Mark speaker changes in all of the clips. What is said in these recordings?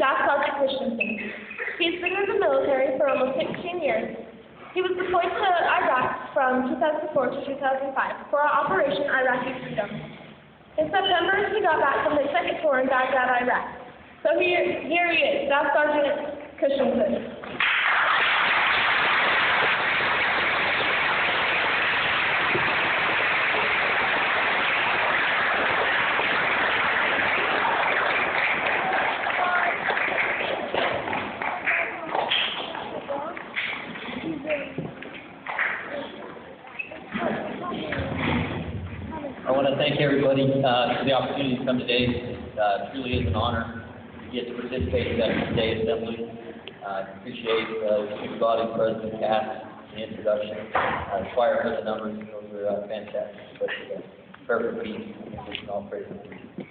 Speaker 1: Staff Sergeant Christensen. He's been in the military for almost 16 years. He was deployed to Iraq from 2004 to 2005 for Operation Iraqi Freedom. In September, he got back from his second tour in Baghdad, Iraq. So here he is, Staff Sergeant Christensen.
Speaker 2: I want to thank everybody for the opportunity to come today. It truly is an honor to get to participate in Veterans Day Assembly. I appreciate the student body, President Cass, the introduction, the choir for the numbers. Those were fantastic, especially perfect beats. All praise to you.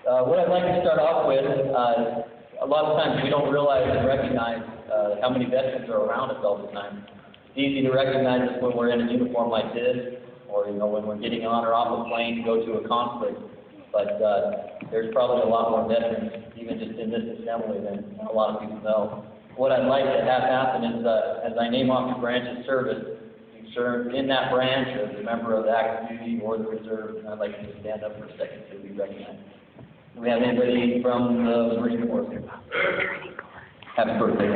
Speaker 2: What I'd like to start off with, a lot of times we don't realize and recognize how many veterans are around us all the time. It's easy to recognize us when we're in a uniform like this, or when we're getting on or off a plane to go to a conflict. But there's probably a lot more veterans, even just in this assembly, than a lot of people know. What I'd like to have happen is, as I name off your branch of service, you served in that branch as a member of the active duty or the reserve, and I'd like you to stand up for a second to be recognized. Do we have anybody from the Marine Corps here? Happy birthday.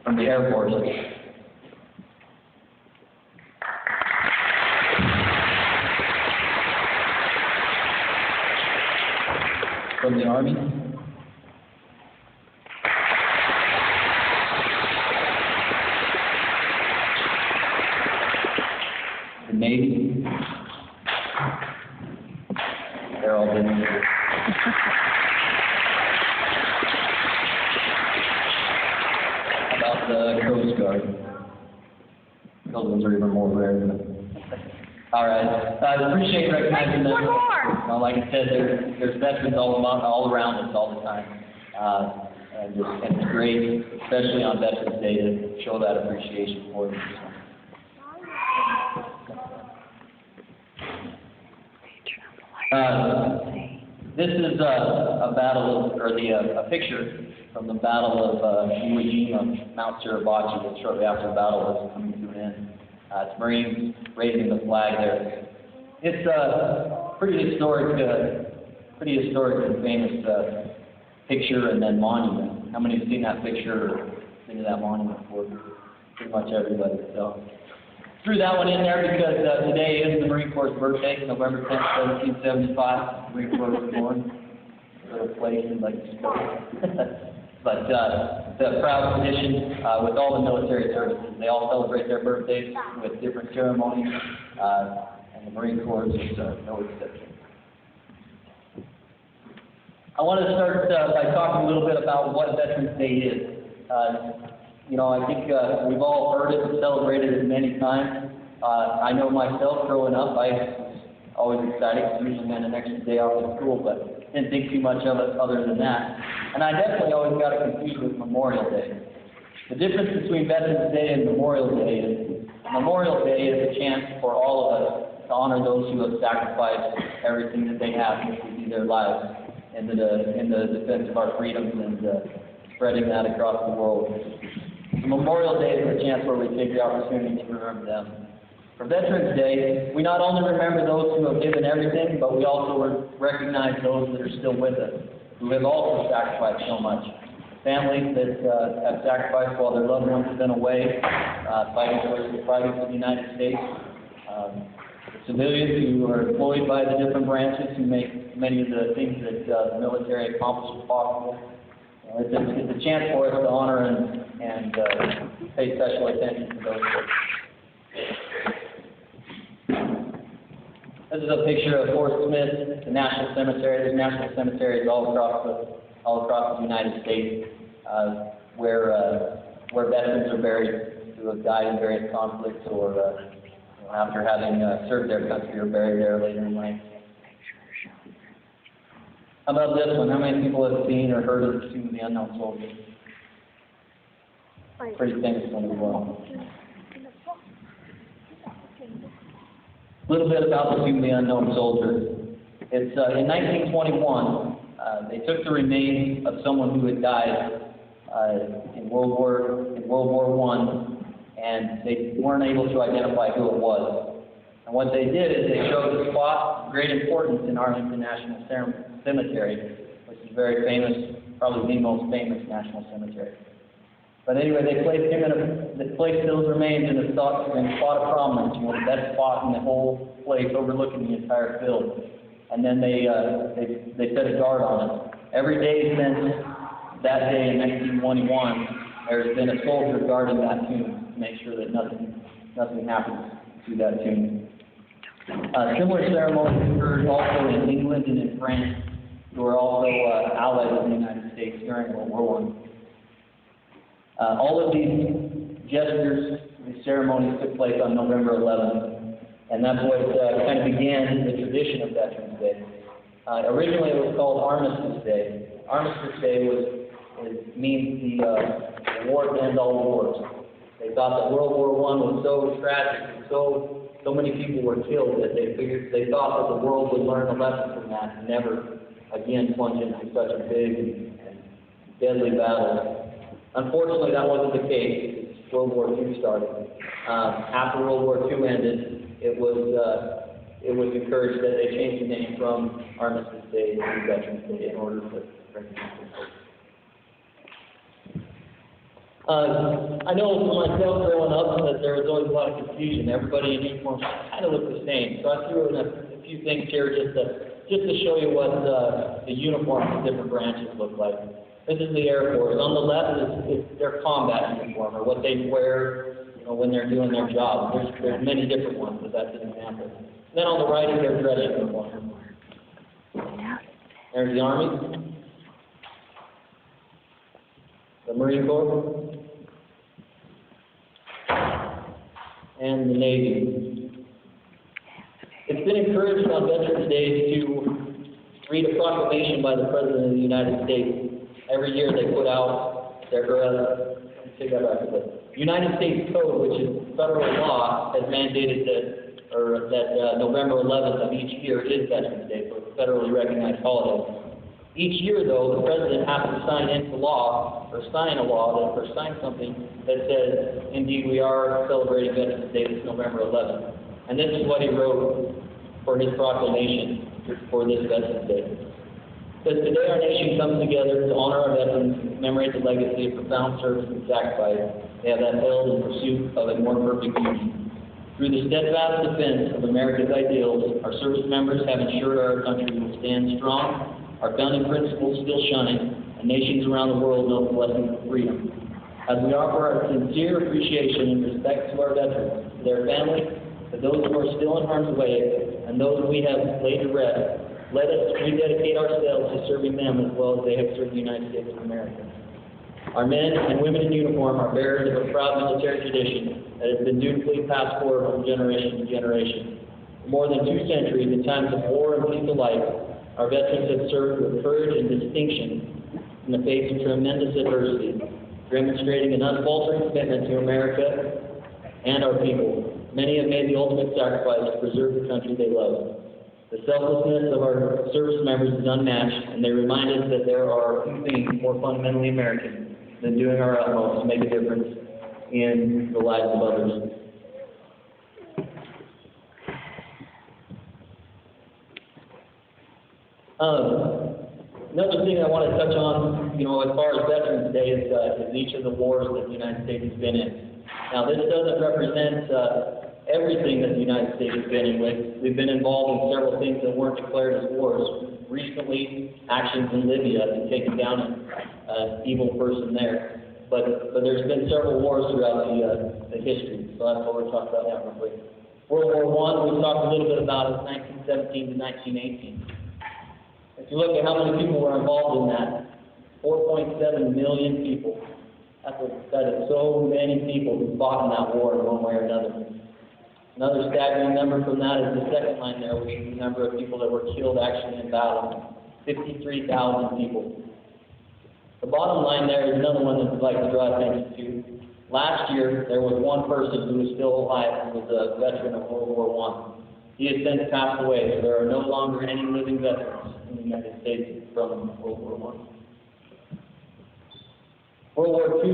Speaker 2: From the Air Force. From the Army. The Navy. They're all been here. About the Coast Guard. Those ones are even more rare. All right. I appreciate recognizing them. Like I said, there's veterans all around us all the time. And it's great, especially on Veterans Day, to show that appreciation for them. This is a battle, or a picture from the Battle of Iwo Jima, Mount Suribachi, that shortly after the battle was coming to an end. It's Marines raising the flag there. It's a pretty historic and famous picture and then monument. How many have seen that picture or been to that monument before? Pretty much everybody. So threw that one in there because today is the Marine Corps' birthday, November 10th, 1775. The Marine Corps was born. A little place in like But it's a proud tradition with all the military services. They all celebrate their birthdays with different ceremonies, and the Marine Corps is no exception. I want to start by talking a little bit about what Veterans Day is. I think we've all heard it and celebrated it many times. I know myself, growing up, I was always excited because usually meant an extra day off at school, but didn't think too much of it other than that. And I definitely always got it confused with Memorial Day. The difference between Veterans Day and Memorial Day is Memorial Day is a chance for all of us to honor those who have sacrificed everything that they have, which would be their lives, in the defense of our freedoms and spreading that across the world. Memorial Day is a chance where we take the opportunity to remember them. For Veterans Day, we not only remember those who have given everything, but we also recognize those that are still with us, who have also sacrificed so much. Families that have sacrificed while their loved ones have been away, fighting for the United States. Civilians who are employed by the different branches who make many of the things that the military accomplishes possible. It's a chance for us to honor and pay special attention to those folks. This is a picture of Fort Smith, the National Cemetery. There's national cemeteries all across the United States where veterans are buried who have died in various conflicts or after having served their country or buried there later in life. How about this one? How many people have seen or heard of the Tomb of the Unknown Soldier? Pretty famous one as well. A little bit about the Tomb of the Unknown Soldier. It's in 1921, They took the remains of someone who had died in World War I, and they weren't able to identify who it was. And what they did is they showed the spot of great importance in Arlington National Cemetery, which is very famous, probably the most famous national cemetery. But anyway, they placed those remains in a spot of prominence, the best spot in the whole place, overlooking the entire field. And then they set a guard on it. Every day since that day in 1921, there's been a soldier guarding that tomb to make sure that nothing happens to that tomb. Similar ceremonies occurred also in England and in France, who were also allies of the United States during World War I. All of these gestures, these ceremonies took place on November 11th, and that's what kind of began the tradition of Veterans Day. Originally it was called Armistice Day. Armistice Day means the war to end all wars. They thought that World War I was so tragic and so many people were killed that they thought that the world would learn a lesson from that and never again plunge into such a big and deadly battle. Unfortunately, that wasn't the case. World War II started. After World War II ended, it was encouraged that they change the name from Armistice Day to Veterans Day in order to recognize it. I know for myself growing up that there was always a lot of confusion. Everybody in uniform kind of looked the same. So I threw in a few things here just to show you what the uniforms of different branches look like. This is the Air Force. On the left is their combat uniform, or what they wear, when they're doing their job. There's many different ones, but that's an example. And then on the right is their dress uniform. There's the Army, the Marine Corps, and the Navy. It's been encouraged on Veterans Day to read a proclamation by the President of the United States. Every year they put out their United States Code, which is federal law, has mandated that November 11th of each year is Veterans Day, so it's a federally recognized holiday. Each year, though, the President has to sign into law, or sign a law, or sign something that says, indeed, we are celebrating Veterans Day this November 11th. And this is what he wrote for his proclamation for this Veterans Day. It says, today our nation comes together to honor our veterans and commemorate the legacy of profound service and sacrifice they have upheld in pursuit of a more perfect union. Through the steadfast defense of America's ideals, our service members have ensured our country will stand strong, our founding principles still shine, and nations around the world know the blessings of freedom. As we offer our sincere appreciation and respect to our veterans, to their families, to those who are still in harm's way, and those we have laid to rest, let us rededicate ourselves to serving them as well as they have served the United States of America. Our men and women in uniform are bearers of a proud military tradition that has been dutifully passed forward from generation to generation. For more than 2 centuries, in times of war and peace alike, our veterans have served with courage and distinction in the face of tremendous adversity, demonstrating an unfaltering commitment to America and our people. Many have made the ultimate sacrifice to preserve the country they love. The selflessness of our service members is unmatched, and they remind us that there are few things more fundamentally American than doing our utmost to make a difference in the lives of others. Another thing I want to touch on, as far as Veterans Day is each of the wars that the United States has been in. Now, this doesn't represent everything that the United States has been in with. We've been involved in several things that weren't declared as wars. Recently, actions in Libya and taking down an evil person there. But there's been several wars throughout the history, so that's what we're talking about now real quick. World War I, we talked a little bit about it, 1917 to 1918. If you look at how many people were involved in that, 4.7 million people. That is so many people who fought in that war in one way or another. Another staggering number from that is the second line there, which is the number of people that were killed actually in battle. 53,000 people. The bottom line there is another one that we'd like to draw attention to. Last year, there was one person who was still alive who was a veteran of World War I. He has since passed away, so there are no longer any living veterans in the United States from World War I. World War II,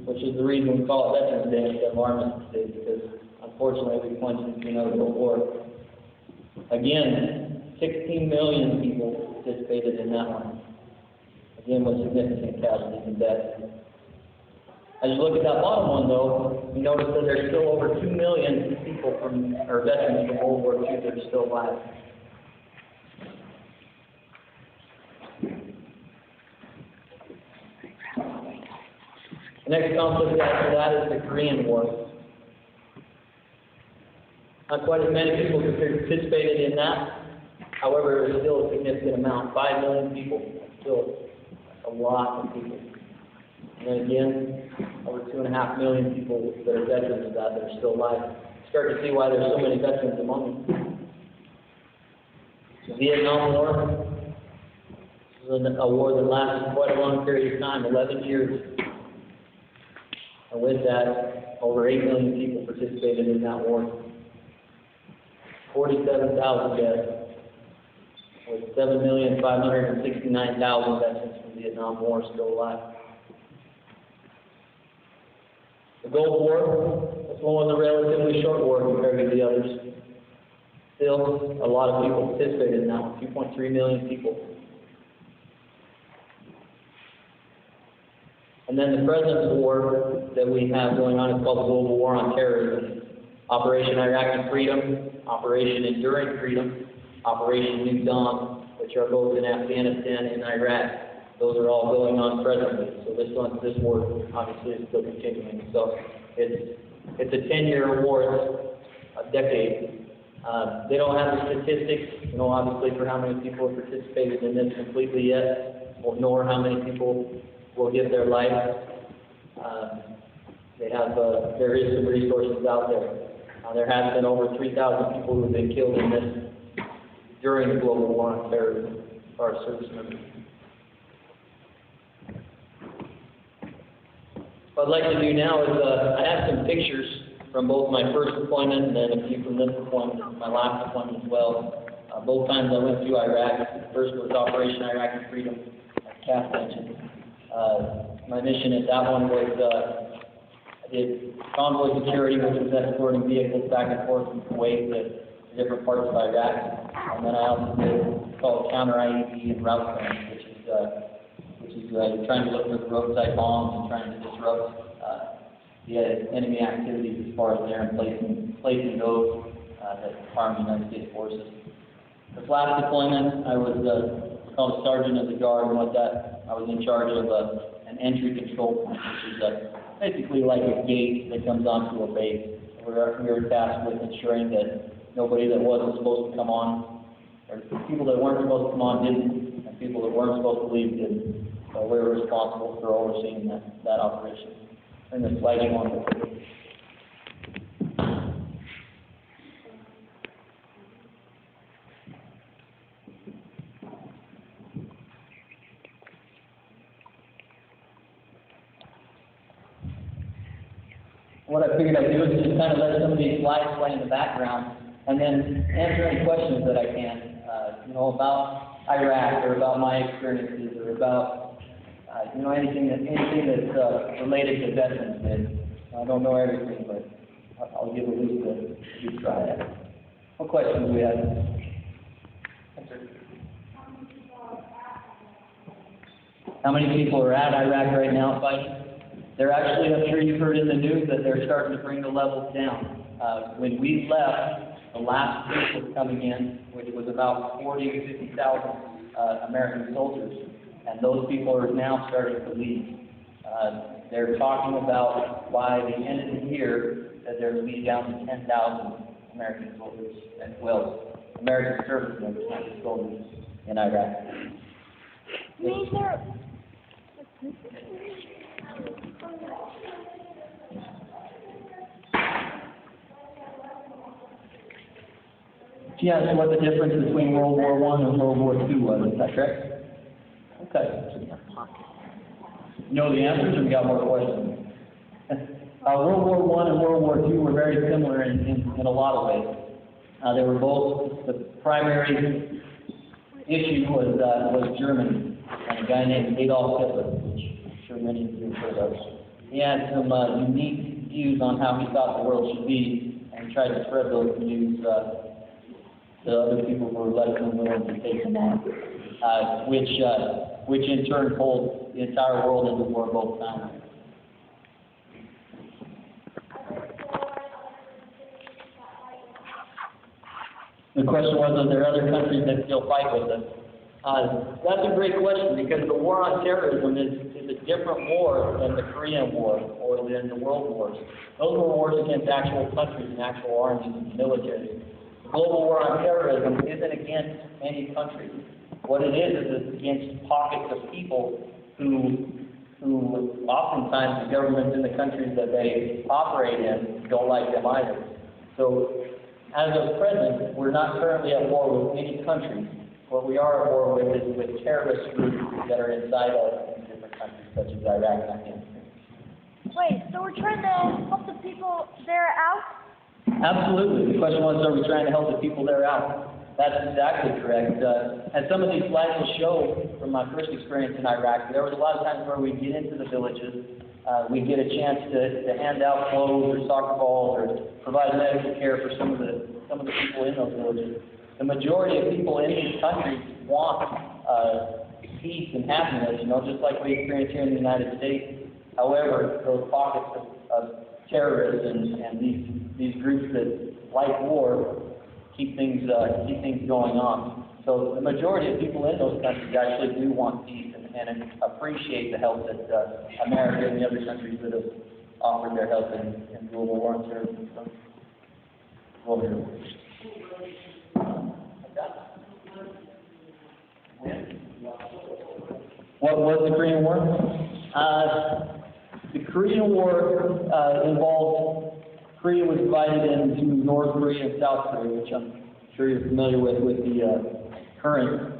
Speaker 2: which is the reason we call it Veterans Day instead of Armistice Day, because unfortunately we plunged into another World War. Again, 16 million people participated in that one. Again, with significant casualties and deaths. As you look at that bottom one, though, you notice that there's still over 2 million people or veterans from World War II that are still alive. The next conflict after that is the Korean War. Not quite as many people participated in that. However, it was still a significant amount. 5 million people. Still a lot of people. And then again, over 2.5 million people that are veterans of that are still alive. Start to see why there's so many veterans among them. The Vietnam War was a war that lasted quite a long period of time, 11 years. And with that, over 8 million people participated in that war. 47,000 deaths, with 7,569,000 veterans from the Vietnam War still alive. The Gulf War, this one was a relatively short war compared to the others. Still, a lot of people participated in that one, 2.3 million people. And then the present war that we have going on is called the Global War on Terrorism. Operation Iraqi Freedom, Operation Enduring Freedom, Operation New Dawn, which are both in Afghanistan and Iraq. Those are all going on presently. So this war obviously is still continuing. So it's a 10-year war, a decade. They don't have the statistics, obviously for how many people have participated in this completely yet, nor how many people will give their life. There is some resources out there. There has been over 3,000 people who have been killed in this during the global war on terrorism, our service members. What I'd like to do now is I have some pictures from both my first deployment and then a few from this deployment, my last deployment as well. Both times I went to Iraq. The first was Operation Iraqi Freedom, as Kath mentioned. My mission at that one was I did convoy security, which was escorting vehicles back and forth from Kuwait to different parts of Iraq. And then I also did called counter IED and route planning, which is trying to look for the roadside bombs and trying to disrupt the enemy activities as far as there and placing those that harm the United States forces. This last deployment, I was called a sergeant of the guard, and with that, I was in charge of an entry control point, which is basically like a gate that comes onto a base. We were tasked with ensuring that nobody that wasn't supposed to come on, or people that weren't supposed to come on didn't, and people that weren't supposed to leave didn't. So we were responsible for overseeing that operation. And the sliding on the What I figured I'd do is just kind of let some of these slides play in the background and then answer any questions that I can, about Iraq or about my experiences or about, anything that's related to veterans. And I don't know everything, but I'll give at least a good try at it. What questions do we have? How many people are at Iraq right now fighting? They're actually, I'm sure you've heard in the news that they're starting to bring the levels down. When we left, the last group was coming in, which was about 40 to 50,000 American soldiers, and those people are now starting to leave. They're talking about by the end of the year that there will be down to 10,000 American soldiers as well, American service members, not just soldiers in Iraq. She asked what the difference between World War I and World War II was. Is that correct? Okay. You know the answers, or we got more questions? World War I and World War II were very similar in a lot of ways. They were both, the primary issue was Germany, and a guy named Adolf Hitler, which I'm sure many of you have heard of. He had some unique views on how he thought the world should be, and he tried to spread those views to other people who were less than willing to take them on, which in turn pulled the entire world into war both times. The question was, are there other countries that still fight with us? That's a great question, because the war on terrorism is a different war than the Korean War or than the world wars. Those were wars against actual countries and actual armies and military. The global war on terrorism isn't against any country. What it is it's against pockets of people who oftentimes the governments in the countries that they operate in don't like them either. So, as of present, we're not currently at war with any country. What we are at war with is with terrorist groups that are inside of different countries, such as Iraq and Afghanistan.
Speaker 1: Wait, so we're trying to help the people there out?
Speaker 2: Absolutely. The question was, are we trying to help the people there out? That's exactly correct. As some of these slides will show from my first experience in Iraq, there was a lot of times where we'd get into the villages, we'd get a chance to hand out clothes or soccer balls or provide medical care for some of the people in those villages. The majority of people in these countries want peace and happiness, just like we experience here in the United States. However, those pockets of terrorists and these groups that like war keep things going on. So the majority of people in those countries actually do want peace and appreciate the help that America and the other countries that have offered their help in global war on terrorism. So, over here. What was the Korean War? The Korean War involved, Korea was divided into North Korea and South Korea, which I'm sure you're familiar with the current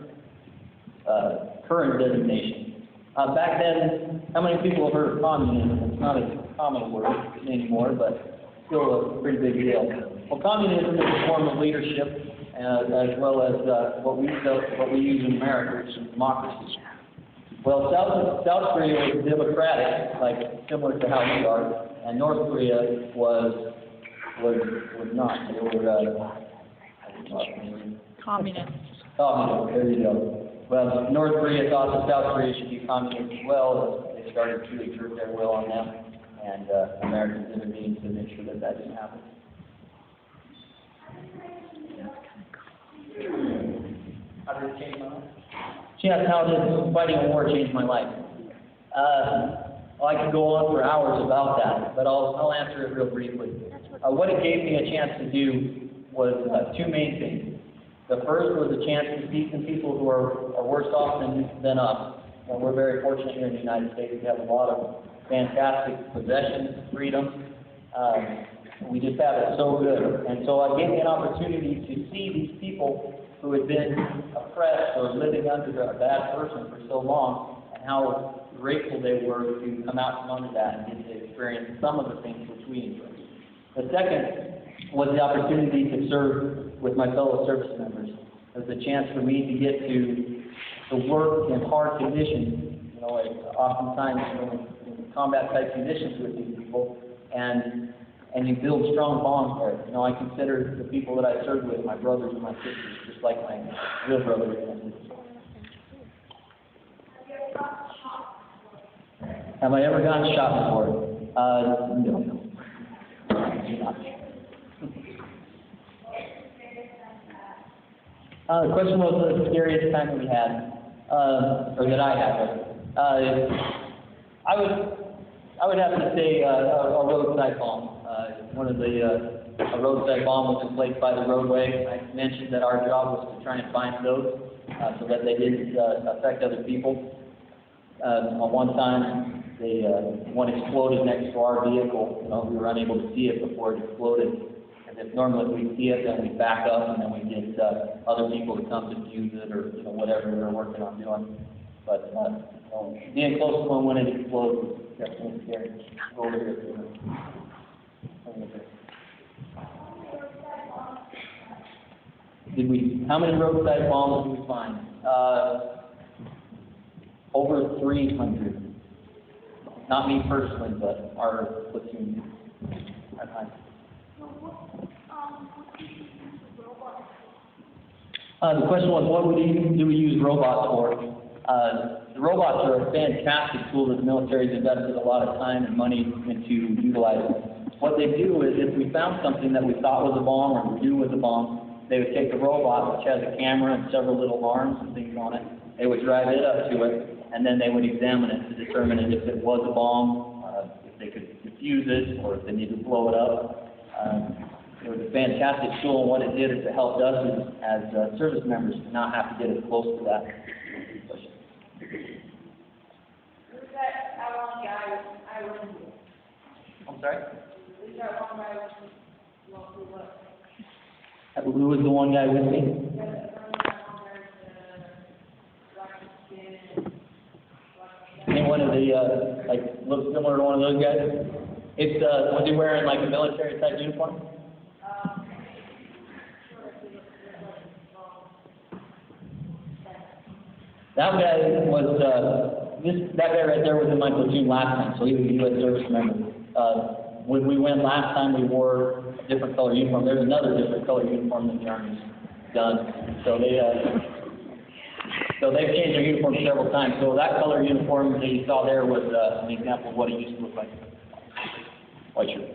Speaker 2: designation. Back then, how many people have heard of communism? It's not a common word anymore, but still a pretty big deal. Well, communism is a form of leadership, as well as what we use in America, which is democracy. Well, South Korea was democratic, similar to how we are, and North Korea was not. They were
Speaker 3: Communist.
Speaker 2: communist. There you go. Well, North Korea thought that South Korea should be communist as well. They started to exert their will on them, and Americans intervened to make sure that didn't happen. How did it change my life? Yeah, how did fighting a war change my life? I could go on for hours about that, but I'll answer it real briefly. What it gave me a chance to do was two main things. The first was a chance to see some people who are worse off than us. And we're very fortunate here in the United States. We have a lot of fantastic possessions, freedom. We just have it so good. And so it gave me an opportunity to see these people who had been oppressed or living under a bad person for so long, and how grateful they were to come out from under that and get to experience some of the things which we enjoy. The second was the opportunity to serve with my fellow service members. It was a chance for me to get to work in hard conditions, oftentimes in combat-type conditions with these people, and you build strong bonds there. I consider the people that I served with my brothers and my sisters, just like my real brothers and my sisters. Have I ever gotten shot before? No. The question was the scariest time that we had, or that I had. I would have to say a roadside bomb. A roadside bomb was placed by the roadway. I mentioned that our job was to try and find those so that they didn't affect other people. One time, one exploded next to our vehicle. We were unable to see it before it exploded. And if normally we see it, then we back up and then we get other people to come to defuse it or whatever they're working on doing. But being close to one when it explodes was definitely scary. Go over here. How many roadside bombs did we find? Over 300. Not me personally, but our platoon. Our time. The question was, what do we use robots for? The robots are a fantastic tool that the military's invested a lot of time and money into utilizing. What they do is, if we found something that we thought was a bomb or we knew was a bomb, they would take the robot, which has a camera and several little arms and things on it. They would drive it up to it, and then they would examine it to determine if it was a bomb, if they could defuse it, or if they needed to blow it up. It was a fantastic tool, and what it did is it helped us as service members to not have to get as close to that.
Speaker 3: Who's that one guy I went to?
Speaker 2: I'm sorry?
Speaker 3: Who's that one guy I went to?
Speaker 2: Who was the one guy with me? Any one of the, looks similar to one of those guys? It's, was he wearing like a military type uniform? That guy was, that guy right there was in my platoon last time, so he was a U.S. service member. When we went last time, we wore a different color uniform. There's another different color uniform that the Army's done. So they've changed their uniform several times. So that color uniform that you saw there was an example of what it used to look like. White shirt.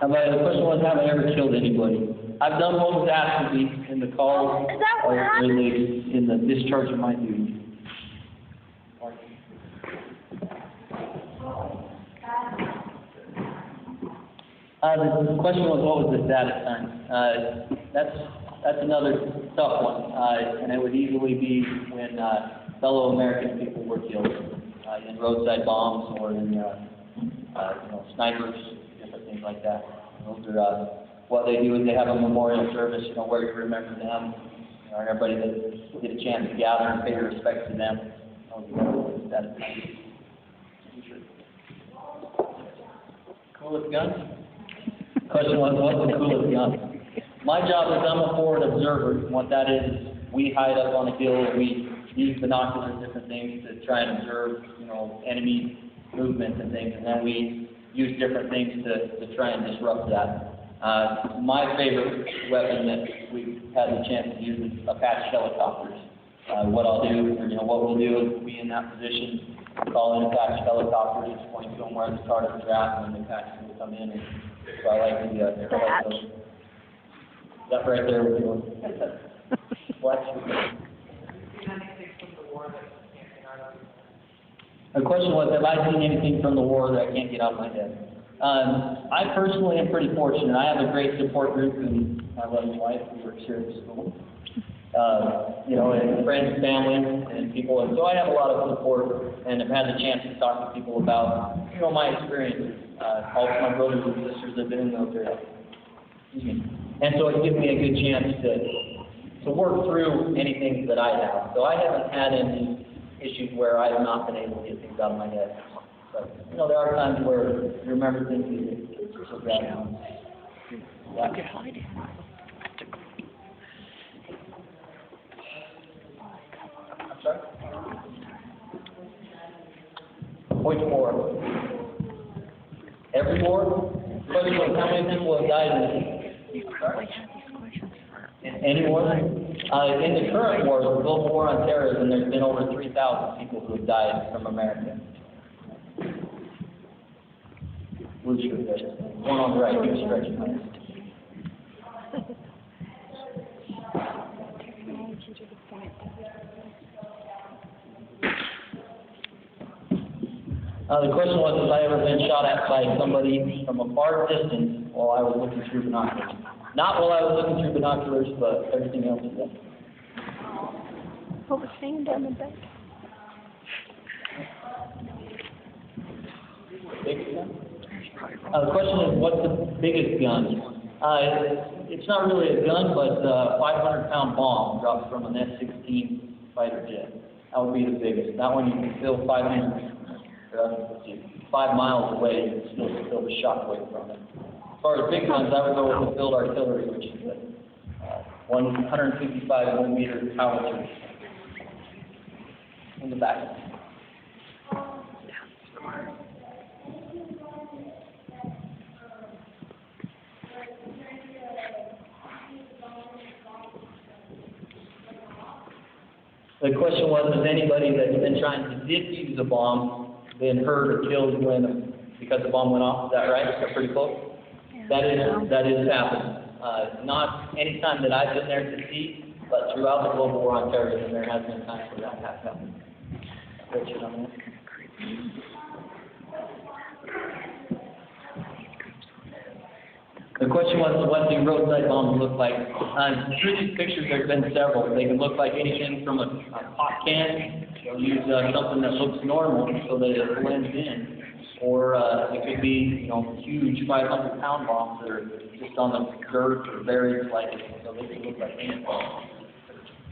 Speaker 2: The question was, have I ever killed anybody? I've done what was asked of me in the call, or in the discharge of my duty. The question was, what was the status time? That's another tough one, and it would easily be when fellow American people were killed in roadside bombs or in snipers, different things like that. Those are what they do is they have a memorial service, where you remember them, and everybody that get a chance to gather and pay your respects to them. Coolest gun? Question was, what's the coolest gun? My job is I'm a forward observer. What that is, we hide up on a hill, we use binoculars and different things to try and observe, enemy movements and things, and then we use different things to try and disrupt that. My favorite weapon that we've had the chance to use is Apache helicopters. What I'll do, what we'll do is be in that position, call in Apache helicopters, just point to them where the targets are at, and then the Apache will come in. And so I like the that right there with you. What? The question was, have I seen anything from the war that I can't get out of my head? I personally am pretty fortunate. I have a great support group in my lovely wife who works here at the school. And friends, family, and people. And so I have a lot of support, and I've had the chance to talk to people about, my experiences. All of my brothers and sisters have been in the military. And so it gives me a good chance to work through anything that I have. So I haven't had any issues where I have not been able to get things out of my head. But, there are times where you remember things that are so bad. I'm sorry? Which war? Every war? Question was, how many people have died in any war? In the current war, the global war on terrorism, there's been over 3,000 people who have died from America. Blue shirt there. One on the right, keep stretching. The question was, have I ever been shot at by somebody from a far distance while I was looking through binoculars? Not while I was looking through binoculars, but everything else is there.
Speaker 4: What was hanging down the back?
Speaker 2: Biggest gun? The question is, what's the biggest gun? It's not really a gun, but a 500-pound bomb dropped from an F-16 fighter jet. That would be the biggest. That one you can feel 5 miles away, you can still feel the shock wave from it. far as big guns, I would go with the field artillery, which is the 155 millimeter howitzer in the back. The question was, has anybody that's been trying to defuse a bomb been hurt or killed because the bomb went off? Is that right? Is that pretty close? That is happened. Not any time that I've been there to see, but throughout the global war on terrorism, there has been times where that has happened. Richard, on that. The question was, what do roadside bombs look like? Through these pictures, there's been several. They can look like anything from a pot can. They'll use something that looks normal so that it blends in. Or it could be, huge 500-pound bombs that are just on the dirt or buried slightly, so they can look like ant bombs.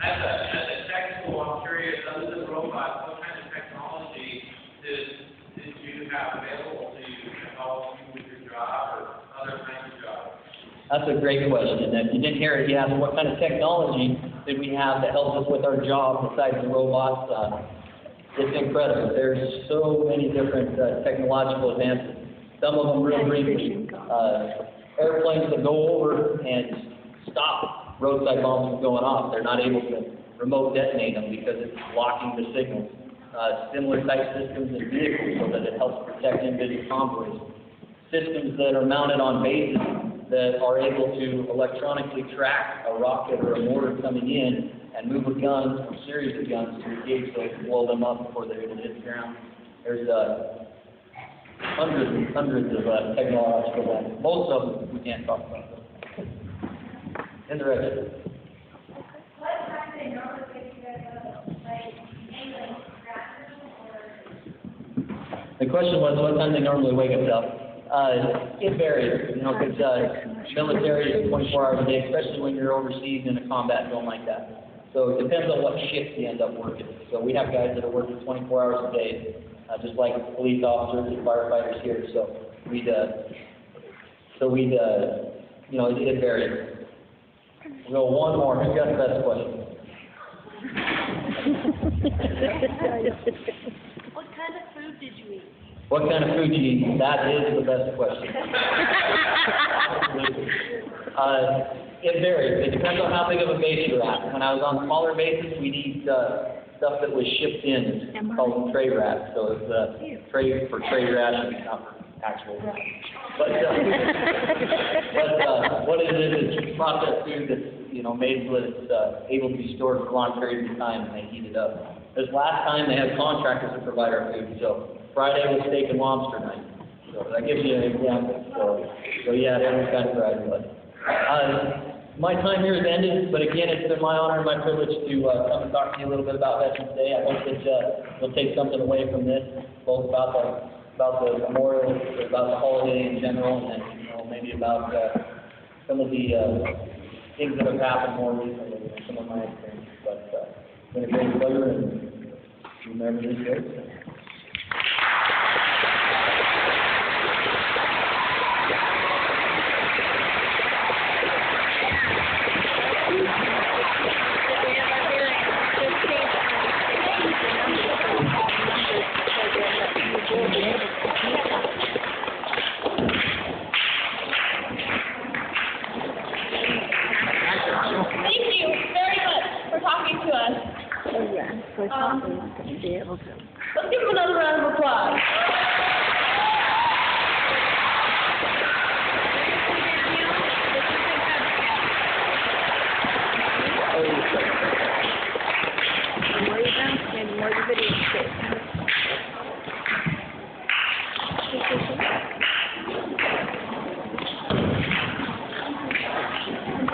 Speaker 5: As a technical, I'm curious, other than robots, what kind of technology did you have available to you to help you with your job or other kinds of jobs?
Speaker 2: That's a great question. And if you didn't hear it, he asked what kind of technology did we have to help us with our job besides the robots. It's incredible. There's so many different technological advances. Some of them real briefly. Airplanes that go over and stop roadside bombs from going off. They're not able to remote detonate them because it's blocking the signals. Similar type systems in vehicles so that it helps protect individual convoys. Systems that are mounted on bases that are able to electronically track a rocket or a mortar coming in and move a gun or series of guns to engage those and blow them up before they're able to hit the ground. There's hundreds and hundreds of technological advances. Most of them we can't talk about. Interesting.
Speaker 3: What time do they normally wake you guys up? Like, anything,
Speaker 2: The question was, what time they normally wake us up? It varies, because military is 24 hours a day, especially when you're overseas in a combat zone like that. So it depends on what shift you end up working. So we have guys that are working 24 hours a day, just like police officers and firefighters here. So it varies. We'll go one more. Who's got the best question?
Speaker 3: What kind of food did you eat?
Speaker 2: What kind of food do you eat? That is the best question. It varies. It depends on how big of a base you're at. When I was on smaller bases, we'd eat stuff that was shipped in, called tray wrap. So it's tray for tray rations, not for actual wrap. But what it is processed food that's made so that it's able to be stored for long periods of time and they heat it up. This last time they had contractors that provide our food. So Friday was steak and lobster night. So that gives you an example. So yeah, that was kind of variety. My time here has ended, but again, it's been my honor and my privilege to come and talk to you a little bit about Veterans Day. I hope that you'll take something away from this, both about the memorial, about the holiday in general, and then maybe about some of the things that have happened more recently, some of my experiences. But it's been a great pleasure, and remember this day.
Speaker 1: Let's give him another round of applause.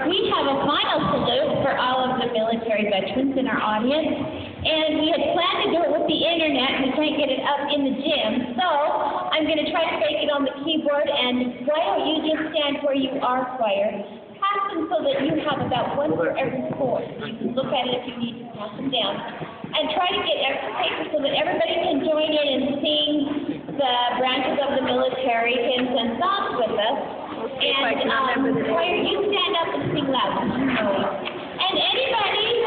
Speaker 6: We have a final salute for all of the military veterans in our audience, and we had planned to do it with the internet, and we can't get it up in the gym, so I'm going to try to fake it on the keyboard, and why don't you just stand where you are, choir. Pass them so that you have about one for every four. You can look at it if you need to pass them down, and try to get extra paper so that everybody can join in and sing the branches of the military hymns and songs with us. And choir, you stand up and sing loud. And anybody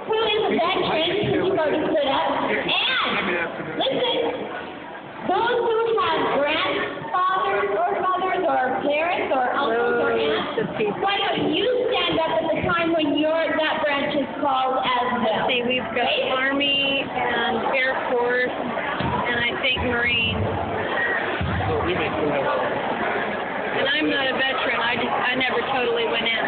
Speaker 6: who is a veteran, since you've already stood up, and listen, those who have grandfathers or mothers or parents or uncles or aunts, why don't you stand up at the time when that branch is called as well?
Speaker 4: See, we've got Army and Air Force, and I think Marines. And I'm not a veteran. I never totally went in.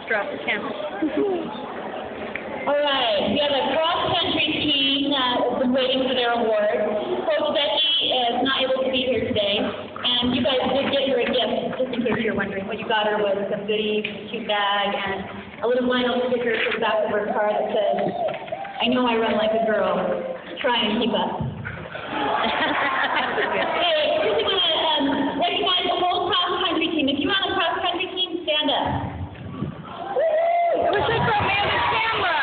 Speaker 4: Drop the camera.
Speaker 6: All right, we have a cross-country team that has been waiting for their award. Coach Becky is not able to be here today, and you guys did get her a gift, just in case you're wondering. What you got her was some goodies, a cute bag, and a little vinyl sticker to the back of her car that says, "I know I run like a girl. Try and keep up." Hey, first we want to recognize the whole cross-country team. If you're on the cross-country team, stand up.
Speaker 4: I wish I brought my other camera.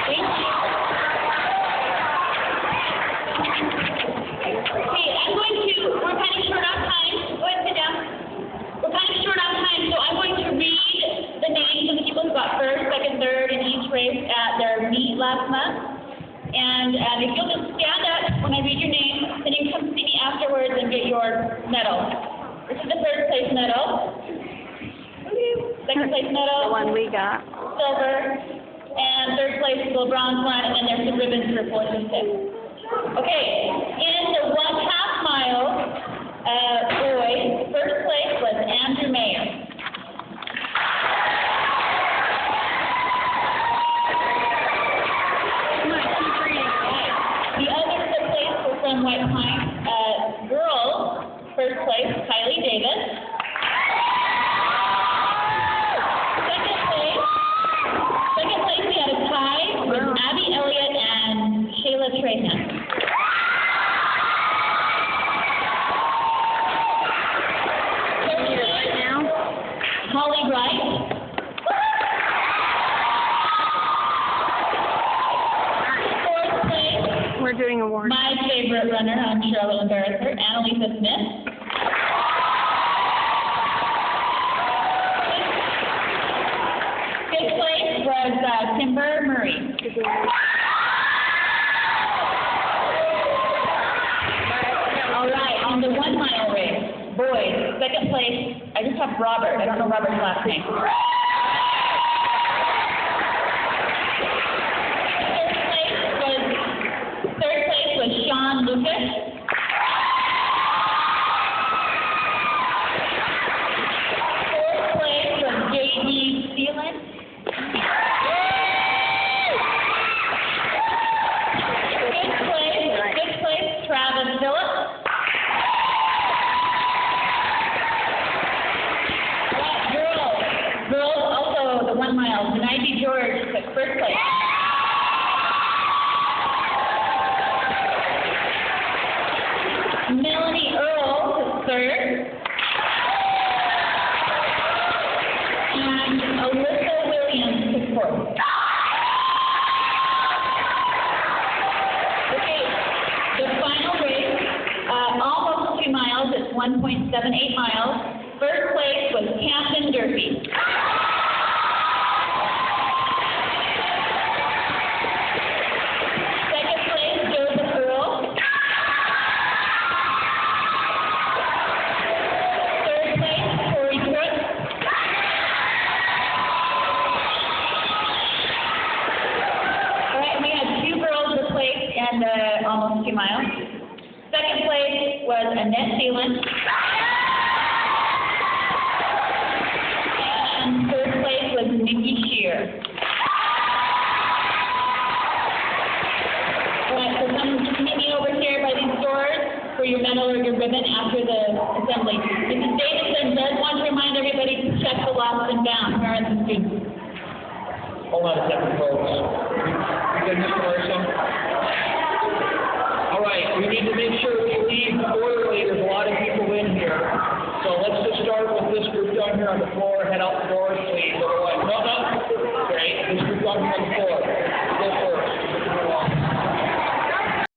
Speaker 6: Thank you. Okay, we're kind of short on time. Go ahead and sit down. We're kind of short on time, so I'm going to read the names of the people who got first. This is the first place medal. Second place medal.
Speaker 4: The one we got.
Speaker 6: Silver. And third place is the bronze one, and then there's the ribbons for fourth and fifth. Okay, in the 1/2 mile, boys, first place was Andrew Mayer. The others that placed were from White Pine. Girls, first place, Kylie Davis. Second place, we had a tie with Abby Elliott and Shayla Trahan. Third place, Holly Wright. Fourth place,
Speaker 4: We're doing awards.
Speaker 6: my favorite runner, I'm sure I will embarrass her, Annalisa Smith. Fifth place was Timber Murray. All right, on the 1 mile race, boys, second place, I just have Robert, I don't know Robert's last name. Third place was Sean Lucas. Fourth place was J.D. Seelan. Fifth place, Travis Phillips. Girls, also the 1 mile, Denise George took first place. Melanie Earl took third. And Alyssa Williams took fourth. Okay, the final race, almost 2 miles, it's 1.78 miles. First place was Captain Durfee. Second place, Joseph Earl. Third place, Corey Crook. All right, we had 2 girls that placed in the almost 2 miles. Second place was Annette Seelan. And third place was Nikki Shear. All right, so come meet me over here by these doors for your medal or your ribbon after the assembly. Mrs. Davidson does want to remind everybody to check the lost and found, parents and students.
Speaker 7: Hold on a second, folks. You good, Mr. Larson? All right, we need to make sure we leave orderly. There's a lot of people in here. So let's just start with this group down here on the floor. Head out the doors, please. Otherwise, no. Great. This group down here on the floor. Go first.